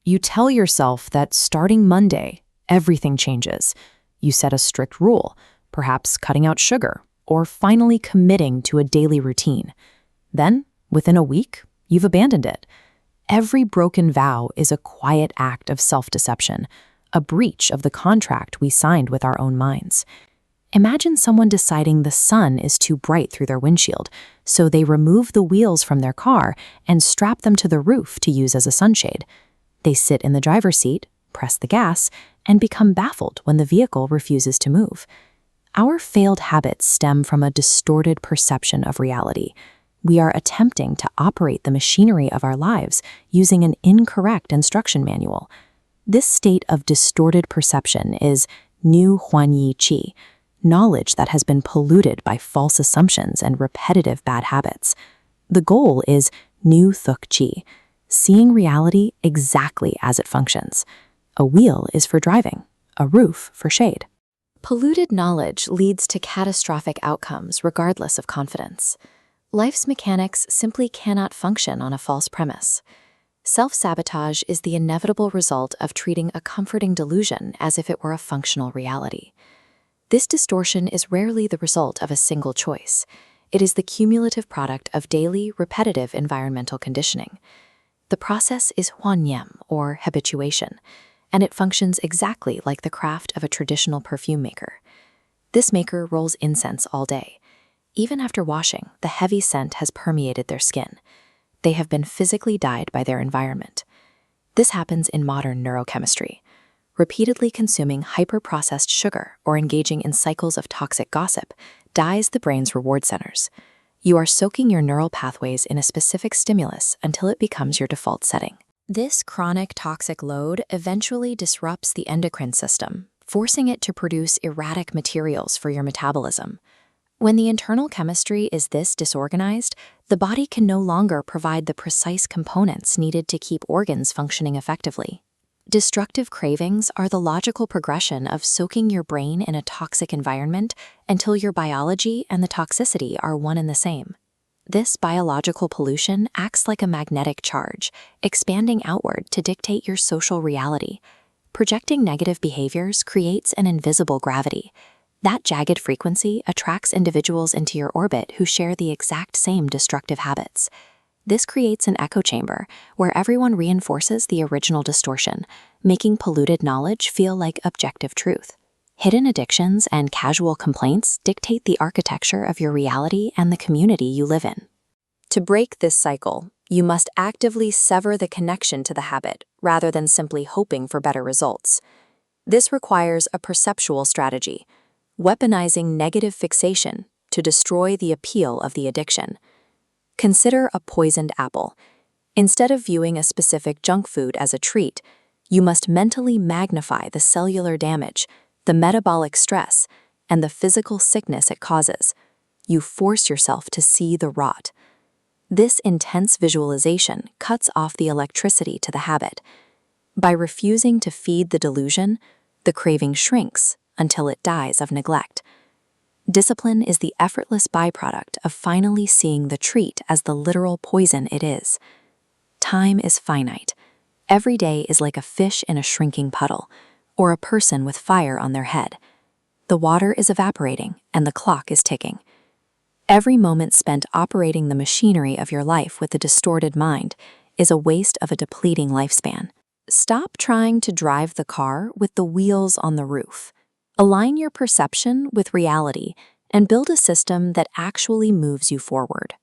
You tell yourself that starting Monday, everything changes. You set a strict rule, perhaps cutting out sugar, or finally committing to a daily routine. Then, within a week, you've abandoned it. Every broken vow is a quiet act of self-deception, a breach of the contract we signed with our own minds. Imagine someone deciding the sun is too bright through their windshield, so they remove the wheels from their car and strap them to the roof to use as a sunshade. They sit in the driver's seat, press the gas, and become baffled when the vehicle refuses to move. Our failed habits stem from a distorted perception of reality. We are attempting to operate the machinery of our lives using an incorrect instruction manual. This state of distorted perception is nu huan yi qi, knowledge that has been polluted by false assumptions and repetitive bad habits. The goal is nu thuk qi, seeing reality exactly as it functions. A wheel is for driving, a roof for shade. Polluted knowledge leads to catastrophic outcomes regardless of confidence. Life's mechanics simply cannot function on a false premise. Self-sabotage is the inevitable result of treating a comforting delusion as if it were a functional reality. This distortion is rarely the result of a single choice. It is the cumulative product of daily, repetitive environmental conditioning. The process is huanyem, or habituation, and it functions exactly like the craft of a traditional perfume maker. This maker rolls incense all day. Even after washing, the heavy scent has permeated their skin. They have been physically dyed by their environment. This happens in modern neurochemistry. Repeatedly consuming hyper-processed sugar or engaging in cycles of toxic gossip dyes the brain's reward centers. You are soaking your neural pathways in a specific stimulus until it becomes your default setting. This chronic toxic load eventually disrupts the endocrine system, forcing it to produce erratic materials for your metabolism. When the internal chemistry is this disorganized, the body can no longer provide the precise components needed to keep organs functioning effectively. Destructive cravings are the logical progression of soaking your brain in a toxic environment until your biology and the toxicity are one and the same. This biological pollution acts like a magnetic charge, expanding outward to dictate your social reality. Projecting negative behaviors creates an invisible gravity. That jagged frequency attracts individuals into your orbit who share the exact same destructive habits. This creates an echo chamber where everyone reinforces the original distortion, making polluted knowledge feel like objective truth. Hidden addictions and casual complaints dictate the architecture of your reality and the community you live in. To break this cycle, you must actively sever the connection to the habit rather than simply hoping for better results. This requires a perceptual strategy, weaponizing negative fixation to destroy the appeal of the addiction. Consider a poisoned apple. Instead of viewing a specific junk food as a treat, you must mentally magnify the cellular damage, the metabolic stress, and the physical sickness it causes. You force yourself to see the rot. This intense visualization cuts off the electricity to the habit. By refusing to feed the delusion, the craving shrinks until it dies of neglect. Discipline is the effortless byproduct of finally seeing the treat as the literal poison it is. Time is finite. Every day is like a fish in a shrinking puddle, or a person with fire on their head. The water is evaporating and the clock is ticking. Every moment spent operating the machinery of your life with a distorted mind is a waste of a depleting lifespan. Stop trying to drive the car with the wheels on the roof. Align your perception with reality and build a system that actually moves you forward.